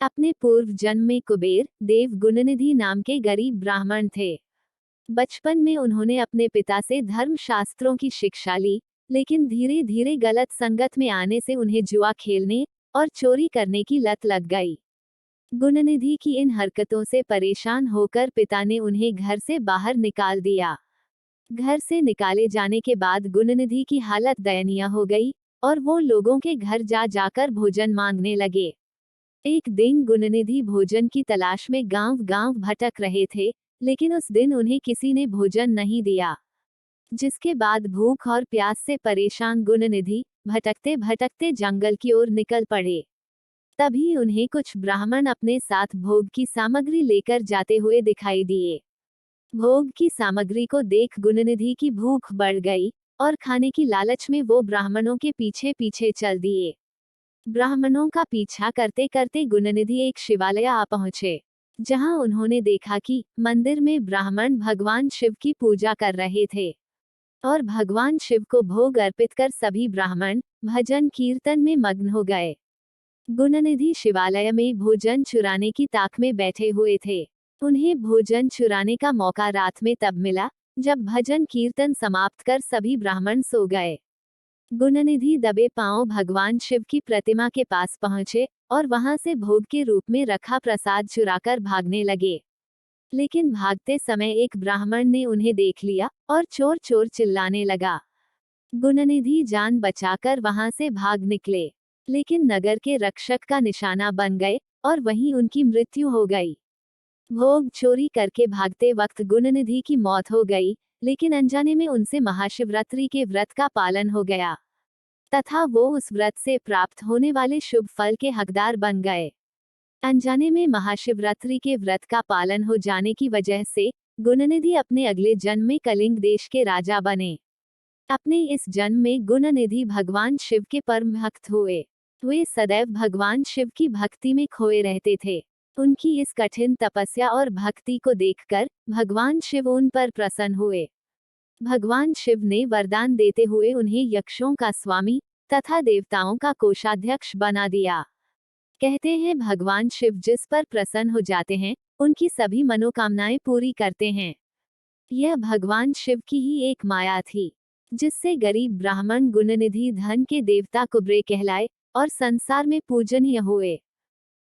अपने पूर्व जन्म में कुबेर देव गुणनिधि नाम के गरीब ब्राह्मण थे। बचपन में उन्होंने अपने पिता से धर्म शास्त्रों की शिक्षा ली, लेकिन धीरे धीरे गलत संगत में आने से उन्हें जुआ खेलने और चोरी करने की लत लग गई। गुणनिधि की इन हरकतों से परेशान होकर पिता ने उन्हें घर से बाहर निकाल दिया। घर से निकाले जाने के बाद गुणनिधि की हालत दयनीय हो गई और वो लोगों के घर जा जाकर भोजन मांगने लगे। एक दिन गुणनिधि भोजन की तलाश में गांव-गांव भटक रहे थे, लेकिन उस दिन उन्हें किसी ने भोजन नहीं दिया। जिसके बाद भूख और प्यास से परेशान गुणनिधि भटकते भटकते जंगल की ओर निकल पड़े। तभी उन्हें कुछ ब्राह्मण अपने साथ भोग की सामग्री लेकर जाते हुए दिखाई दिए। भोग की सामग्री को देख गुणनिधि की भूख बढ़ गई और खाने की लालच में वो ब्राह्मणों के पीछे पीछे चल दिए। ब्राह्मणों का पीछा करते करते गुणनिधि एक शिवालय आ पहुंचे, जहां उन्होंने देखा कि मंदिर में ब्राह्मण भगवान शिव की पूजा कर रहे थे और भगवान शिव को भोग अर्पित कर सभी ब्राह्मण भजन कीर्तन में मग्न हो गए। गुणनिधि शिवालय में भोजन चुराने की ताक में बैठे हुए थे। उन्हें भोजन चुराने का मौका रात में तब मिला जब भजन कीर्तन समाप्त कर सभी ब्राह्मण सो गए। गुणनिधि दबे पांव भगवान शिव की प्रतिमा के पास पहुंचे और वहां से भोग के रूप में रखा प्रसाद चुराकर भागने लगे। लेकिन भागते समय एक ब्राह्मण ने उन्हें देख लिया और चोर चोर चिल्लाने लगा। गुणनिधि जान बचाकर वहां से भाग निकले, लेकिन नगर के रक्षक का निशाना बन गए और वहीं उनकी मृत्यु हो गई। भोग चोरी करके भागते वक्त गुणनिधि की मौत हो गई, लेकिन अनजाने में उनसे महाशिवरात्रि के व्रत का पालन हो गया तथा वो उस व्रत से प्राप्त होने वाले शुभ फल के हकदार बन गए। अनजाने में महाशिवरात्रि के व्रत का पालन हो जाने की वजह से गुणनिधि अपने अगले जन्म में कलिंग देश के राजा बने। अपने इस जन्म में गुणनिधि भगवान शिव के परम भक्त हुए। वे सदैव भगवान शिव की भक्ति में खोए रहते थे। उनकी इस कठिन तपस्या और भक्ति को देखकर भगवान शिव उन पर प्रसन्न हुए। भगवान शिव ने वरदान देते हुए उन्हें यक्षों का स्वामी तथा देवताओं का कोषाध्यक्ष बना दिया। कहते हैं भगवान शिव जिस पर प्रसन्न हो जाते हैं, उनकी सभी मनोकामनाएं पूरी करते हैं। यह भगवान शिव की ही एक माया थी, जिससे गरीब ब्राह्मण गुणनिधि धन के देवता कुबेर कहलाए और संसार में पूजनीय हुए।